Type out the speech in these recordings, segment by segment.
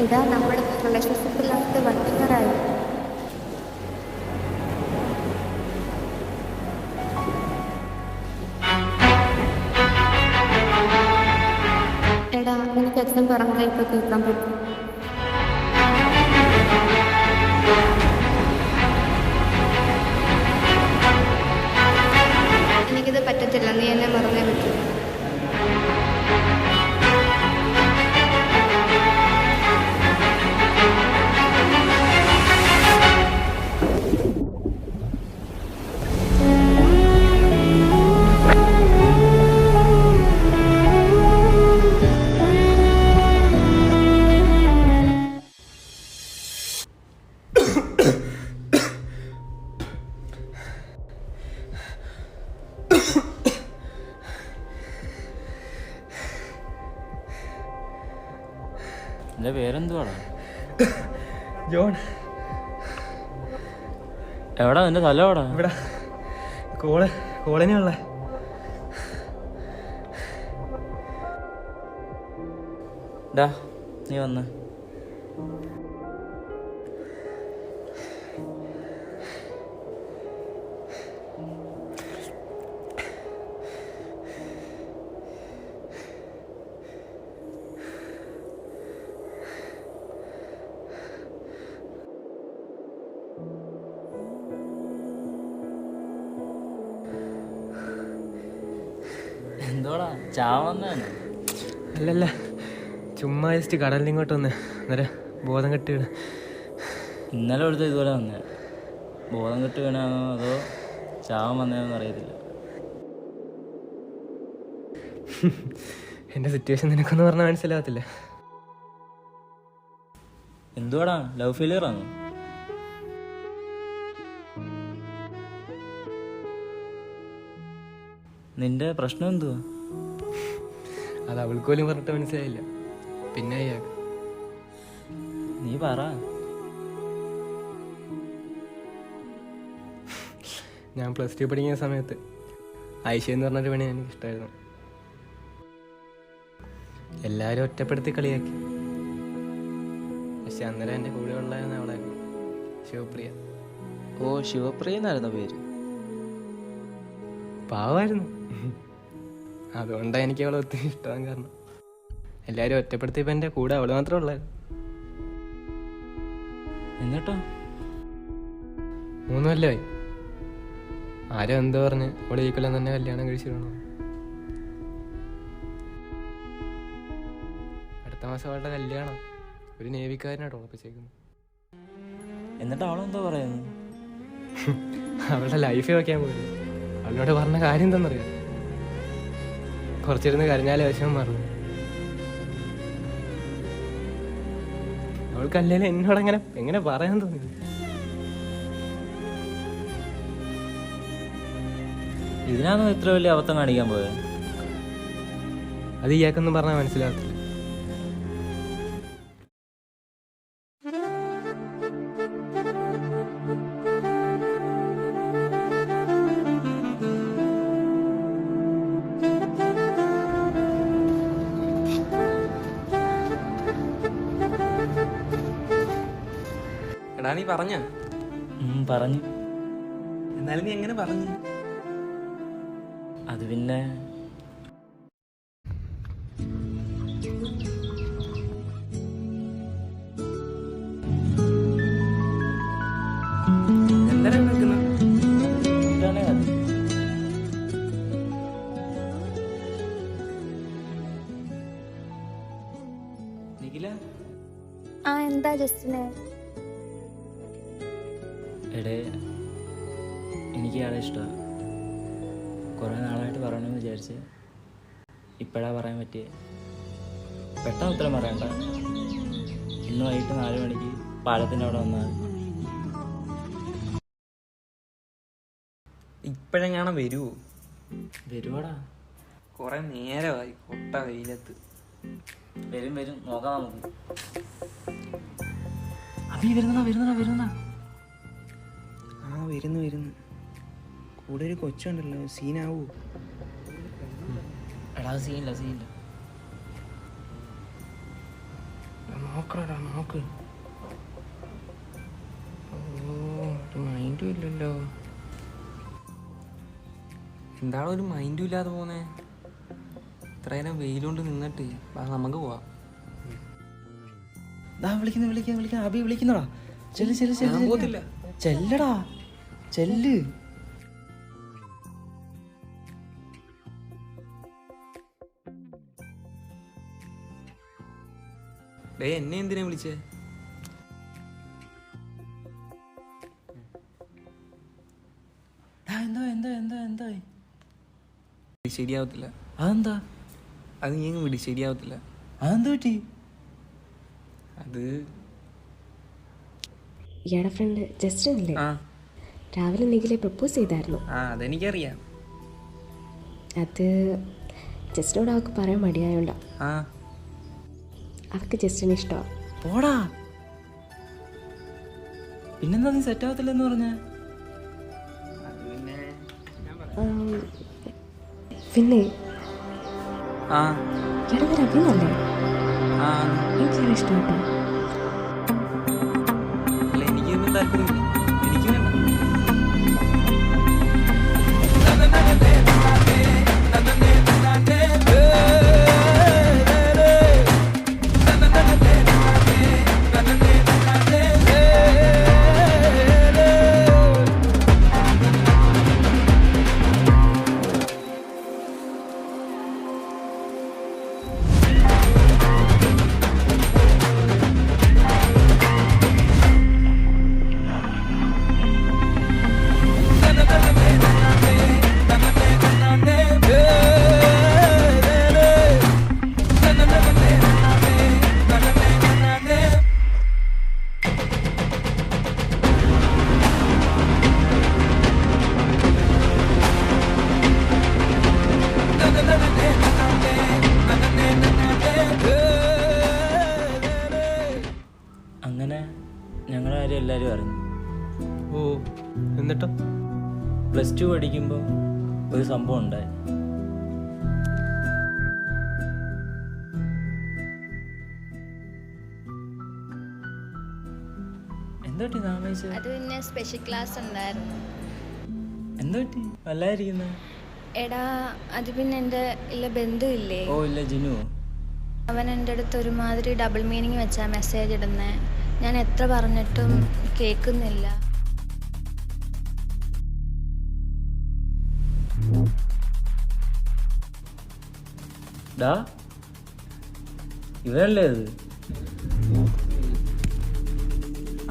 ഇതാ നമ്മുടെ റിലേഷൻഷിപ്പില്ലാത്ത 1 year ആയി. എടാ, എനിക്ക് അച്ഛൻ പറഞ്ഞാൽ ഇപ്പൊ കേൾക്കാൻ പറ്റും. എനിക്കിത് പറ്റത്തില്ല, നീ എന്നെ മറന്നേ പറ്റൂ. എൻ്റെ പേരെന്തുവാടാ? ജോൺ. എവിടാ നിന്റെ സ്ഥലം? എവിടാ? ഇവിടെ കോളനിയുള്ള. ഡാ നീ വന്ന്. എന്തോടാ ചാവന്നാണ്? അല്ലല്ല, ചുമ്മാ ജസ്റ്റ് കടലിൽ ഇങ്ങോട്ട് വന്ന് അന്നേരം ബോധം കെട്ടി വീണ. ഇന്നലെ എടുത്ത് ഇതുപോലെ വന്നേ. ബോധം കെട്ട് വീണാണോ അതോ ചാവൻ വന്നതെന്ന് അറിയത്തില്ല. എൻ്റെ സിറ്റുവേഷൻ നിനക്കൊന്നും പറഞ്ഞാൽ മനസ്സിലാകത്തില്ല. എന്തുവാടാ, ലവ് ഫെയിലിയർ ആണോ? നിന്റെ പ്രശ്നം എന്തുവാ? അത് അവൾക്ക് പോലും പറഞ്ഞിട്ട് മനസ്സിലായില്ല. പിന്നെ അയാൾക്ക് നീ പറ. ഞാൻ +2 പഠിക്കുന്ന സമയത്ത് ഐഷ എന്ന് പറഞ്ഞൊരു പണി എനിക്ക് ഇഷ്ടമായിരുന്നു. എല്ലാവരും ഒറ്റപ്പെടുത്തി കളിയാക്കി. പക്ഷെ അന്നേരം എൻ്റെ കൂടെ ഉള്ളതെന്ന് അവളായിരുന്നു, ശിവപ്രിയ. ഓ, ശിവപ്രിയ എന്നായിരുന്നു പേര്. പാവമായിരുന്നു. അതുകൊണ്ടാണ് എനിക്ക് അവളെ ഒത്തിരി ഇഷ്ടമാകാൻ കാരണം. എല്ലാവരും ഒറ്റപ്പെടുത്തിയപ്പോൾ എൻ്റെ കൂടെ അവൾ മാത്രമേ ഉള്ളായിരുന്നു. എന്നിട്ടോ? 3 കൊല്ലമായി. ആരും എന്തോ പറഞ്ഞ് അവൾ ഈ കൊല്ലം തന്നെ കല്യാണം കഴിച്ചിടണം. അടുത്ത മാസം അവളുടെ കല്യാണം ഒരു നേവിക്കാരനായിട്ട് ഉറപ്പിച്ചേക്കുന്നു. എന്നിട്ട് അവളെന്തോ പറയുന്നു? അവളുടെ ലൈഫ് വെക്കാൻ പോയില്ല. അവളോട് പറഞ്ഞ കാര്യം എന്താണെന്നറിയാം? കുറച്ചിരുന്ന് കരഞ്ഞാലേ വിഷമം മാറും. അവൾക്ക് അല്ലേലും എന്നോട് എങ്ങനെ പറയാൻ തോന്നി? ഇതിനാണോ ഇത്ര വലിയ അബദ്ധം കാണിക്കാൻ പോയത്? അത് ഇയാൾക്കൊന്നും പറഞ്ഞാൽ മനസ്സിലാകത്തില്ല. എടാ, നീ പറഞ്ഞ? പറഞ്ഞു. എന്നാലും നീ എങ്ങനെ പറഞ്ഞു? അത് പിന്നെ എന്താണ് നിൽക്കുന്നത്? നിഖില, എന്താ ജസ്റ്റിനെ? എടേ, എനിക്ക് ഇയാളെ ഇഷ്ടമാണ്. കുറേ നാളായിട്ട് പറയണമെന്ന് വിചാരിച്ച് ഇപ്പോഴാ പറയാൻ പറ്റിയേ. പെട്ടെന്ന് ഉത്തരം പറയണ്ട. ഇന്ന് വൈകിട്ട് 4 മണിക്ക് പാലത്തിൻ്റെ അവിടെ വന്നാൽ ഇപ്പോഴെങ്ങാണോ വരുവോ? വരുവാടാ. കുറെ നേരമായി കൊട്ട വെയിലത്ത്. വരും നോക്കാം നമുക്ക്. അഭി വരുന്നടാ. ആ വരുന്നു. കൂടെ ഒരു കൊച്ചുണ്ടല്ലോ, സീനാവൂ? എടാ സീനില്ല. നോക്കടാ നോക്ക്. ഓ ഒരു മൈൻഡും ഇല്ലല്ലോ. എന്താണ് ഒരു മൈൻഡും ഇല്ലാതെ പോന്നേ? ഇത്രയേരം വെയിലുകൊണ്ട് നിന്നിട്ട് നമുക്ക് പോവാം. വിളിക്കുന്ന അബി വിളിക്കുന്നടാ. ചെല്ല് പോകത്തില്ല. ചെല്ലടാ ചെല്ല്. എന്നെ എന്തിനാ വിളിച്ചേ? എന്താ ശരിയാവത്തില്ല. അതെന്താ? അത് നീ അങ്ങ് വിടി, ശരിയാവത്തില്ല. അതെന്താ പറ്റി? അത് ഇയാളുടെ ഫ്രണ്ട് ജസ്റ്റിൻ ഇല്ലേ? ആ രാവിലെ നിഖിലെ പ്രപ്പോസ് ചെയ്തായിരുന്നു. അതെനിക്കറിയാം. അത് ജസ്റ്റിനോട് അവൾക്ക് പറയാൻ മടിയായോണ്ടാ. ആ അവൾക്ക് ജസ്റ്റിന് ഇഷ്ടമാണ്. പോടാ. പിന്നെന്താ നീ സെറ്റ് ആവത്തില്ലെന്ന് പറഞ്ഞ? പിന്നെ ആ ഇയാളുടെ പേര് അഭിന്നല്ലേ? ആ എനിക്കത് ഇഷ്ടമാട്ടോ. അല്ല എനിക്കൊന്നും താല്പര്യമില്ല. എനിക്ക് വേണ്ട. അങ്ങനെ ഞങ്ങളുടെ കാര്യം എല്ലാവരും അറിഞ്ഞു. ഓ എന്നിട്ടോ? +2 പഠിക്കുമ്പോൾ ഒരു സംഭവം ഉണ്ടായി. എന്തോട്ടി താമസിച്ച? അത് പിന്നെ സ്പെഷ്യൽ ക്ലാസ് ഉണ്ടായിരുന്നു. എന്തോട്ടി വല്ലായിരിക്കുന്ന? എടാ അത് പിന്നെ എൻ്റെ ഇല്ല ബന്ധുവില്ലേ, ഓ ഇല്ല ജിനു. അവൻ എൻ്റെ അടുത്ത് ഒരുമാതിരി ഡബിൾ മീനിങ് വെച്ചാ മെസ്സേജ് ഇടുന്നേ. ഞാൻ എത്ര പറഞ്ഞിട്ടും കേൾക്കുന്നില്ല. ഡാ ഇവനല്ലേ അത്?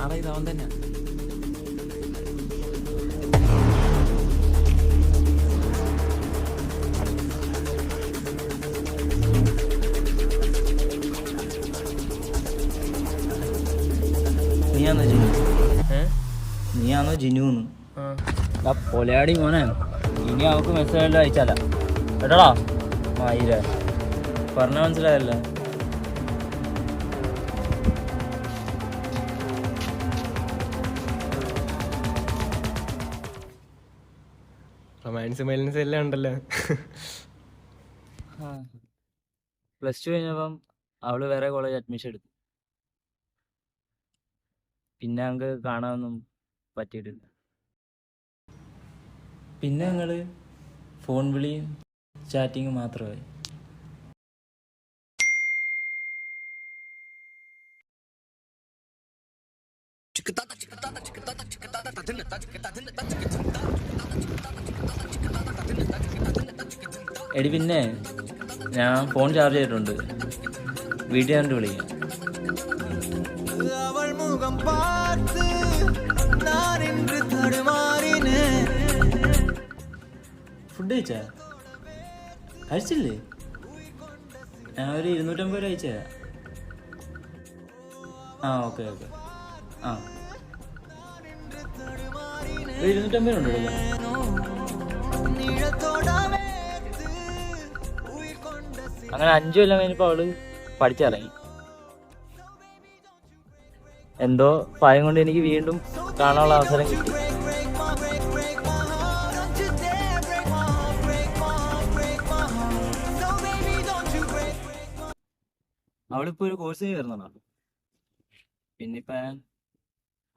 ആടാ ഇത് അവൻ തന്നെ. നീയാണോ ജിനു? നീയാണോ ജിനുന്ന്? പൊലയാടി മോനെ, ഇനി അവൾക്ക് മെസ്സേജ് അയച്ചാല കേട്ടോടാ. മായിര പറഞ്ഞ മനസ്സിലായല്ലോ. റൊമാൻസ് മൈലൻസ് എല്ലാം ഉണ്ടല്ലോ. +2 കഴിഞ്ഞപ്പം അവള് വേറെ കോളേജ് അഡ്മിഷൻ എടുത്തു. പിന്നെ ഞങ്ങൾക്ക് കാണാനൊന്നും പറ്റിയിട്ടില്ല. പിന്നെ ഞങ്ങള് ഫോൺ വിളിയും ചാറ്റിങ് മാത്രമായി. എടി പിന്നെ ഞാൻ ഫോൺ ചാർജ് ചെയ്തിട്ടുണ്ട്, വീട്ടിൽ കണ്ട് വിളിക്കാം. ഫുഡ് കഴിച്ചാ? കഴിച്ചില്ലേ? ഞാൻ ഒരു 250 രൂപ അയച്ചു തരാം. ആ ഓക്കെ ഓക്കെ. ആ 250 ഉണ്ടോ? അങ്ങനെ 5 കൊല്ലം കഴിഞ്ഞപ്പോൾ അവള് പഠിച്ചിറങ്ങി. എന്തോ ഭയം കൊണ്ട് എനിക്ക് വീണ്ടും കാണാനുള്ള അവസരം കിട്ടി. അവളിപ്പോ ഒരു കോഴ്സിന് ചേർന്നതാണ്. പിന്നെ ഇപ്പം ഞാൻ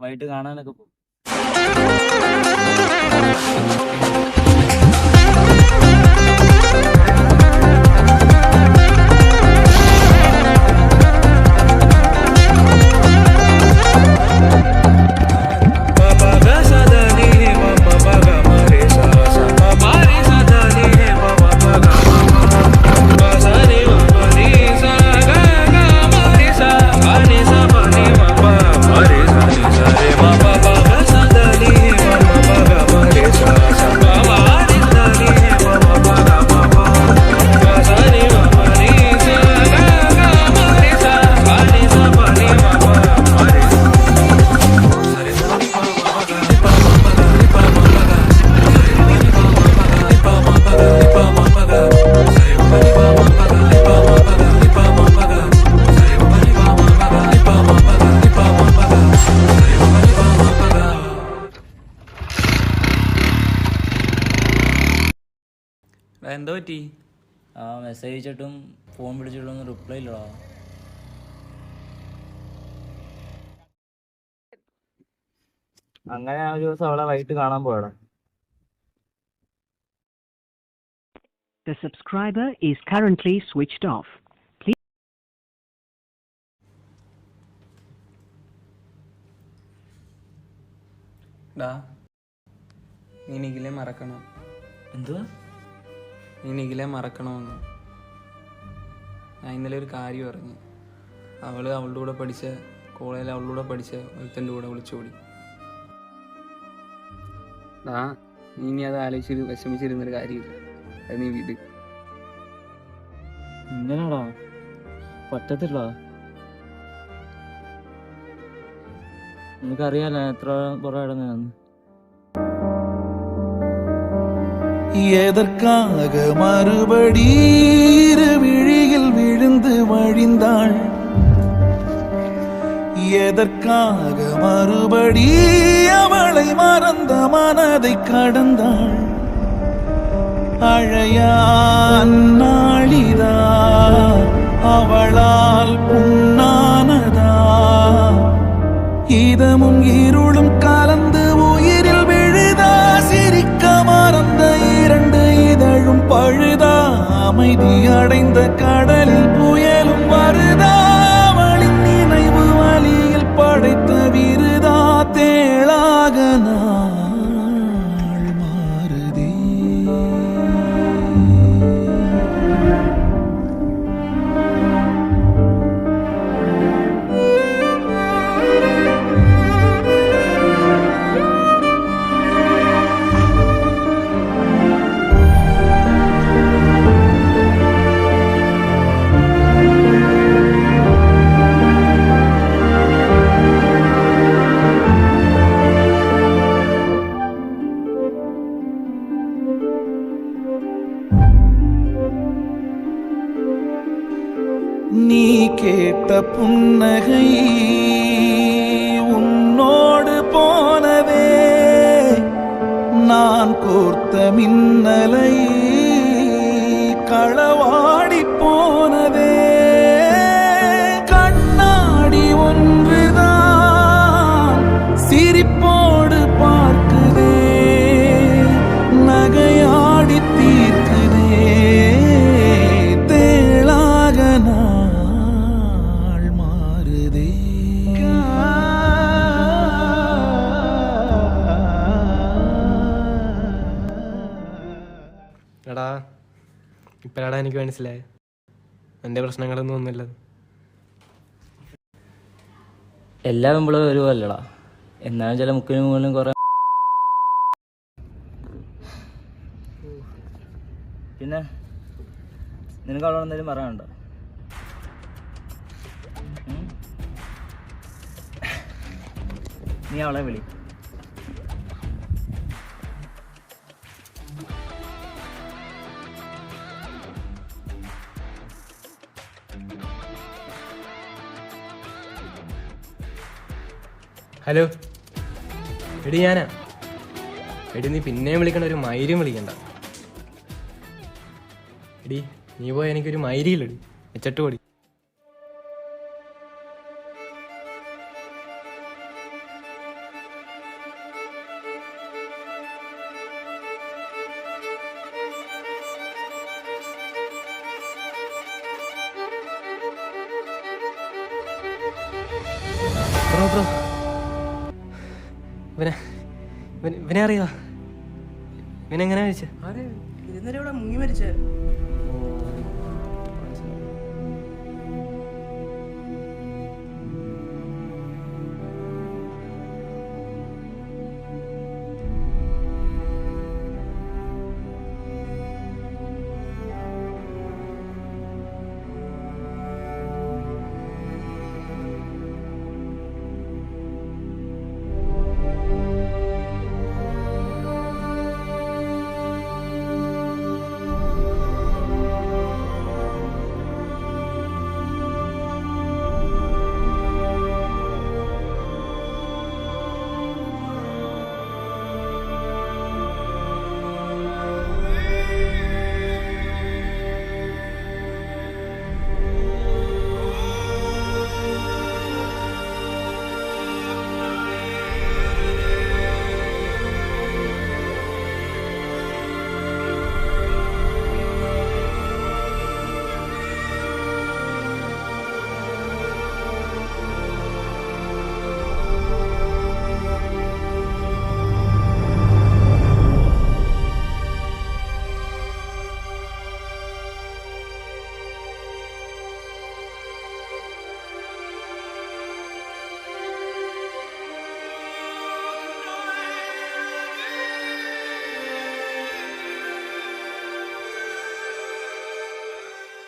വൈകിട്ട് കാണാനൊക്കെ പോകും. എന്താ പറ്റി? ആ മെസ്സേജ് അയച്ചിട്ടും ഫോൺ വിളിച്ചിട്ടും ഒന്നും റിപ്ലൈ ഇല്ലടാ. അങ്ങനെ ആ ഒരു ദിവസം അവളെ വൈകിട്ട് കാണാൻ പോയടാ. The subscriber is currently switched off. Please. ഡാ, നീ നിഖിലെ മറക്കണം. എന്തുവാ? നീ നിഖിലെ മറക്കണമെന്ന്. ഞാൻ ഇന്നലെ ഒരു കാര്യം അറിഞ്ഞു. അവളുടെ കൂടെ പഠിച്ച കോളേജിൽ അവളുടെ കൂടെ പഠിച്ച ഒരുത്തൻ്റെ കൂടെ വിളിച്ചോടി. ഡാ, നീ ഇനി അത് ആലോചിച്ച് വിഷമിച്ചിരുന്നൊരു കാര്യമില്ല. അത് നീ വീട്. ഇങ്ങനെയാടാ പറ്റത്തില്ല. നിനക്കറിയാലോ എത്ര പുറം ഇടുന്നതെന്ന്. எதற்காக மறுபடி விழியில் விழுந்து வழிந்தாள், எதற்காக மறுபடி அவளை மறந்த மனதை கடந்தாள். அழையான் நாளிதா அவளால் புண்ணானதா, இதமும் இருளும் கலந்து உயிரில் விழுதா. சிரிக்க மறந்த இரண்டு இதழும் பழுதா, அமைதி அடைந்த கடலில் புயலும் வருதா. அவளின் நினைவு வழியில் படைத்த விருதா, தேளாக நாள் மாறுதே. நீ கேட்ட புன்னகை உன்னோடு போனதே, நான் கோர்த்த மின்னலை களவாடி போனதே. கண்ணாடி ஒன்றுதான் சிரிப்போடு பார்க்குதே, நகையாடி தீர்க்குதே. தேளாக நாள் மாறுதே. എടാ, ഇപ്പോഴാടാ എനിക്ക് മനസ്സിലായി എൻ്റെ പ്രശ്നങ്ങളൊന്നും ഒന്നുമില്ല. എല്ലാ പെമ്പിളും ഒരുപോലല്ലടാ. എന്നാലും ചില മുക്കിനും മുകളിലും കുറെ. പിന്നെ നിനക്ക് അവളോട് എന്തെങ്കിലും പറയാനുണ്ടോ? നീ അവളെ വിളി. ഹലോ എടി, ഞാനാ. എടി, നീ പിന്നെയും വിളിക്കണ്ട, ഒരു മൈര്യം വിളിക്കണ്ട. എടി, നീ പോയി എനിക്കൊരു മൈരിയില്ലടി, വെച്ചിട്ട് പൊടി. ഇവനെ അറിയോ? ഇവനെങ്ങനെ മരിച്ചേ? ഇന്നലെ ഇവിടെ മുങ്ങി മരിച്ചേ.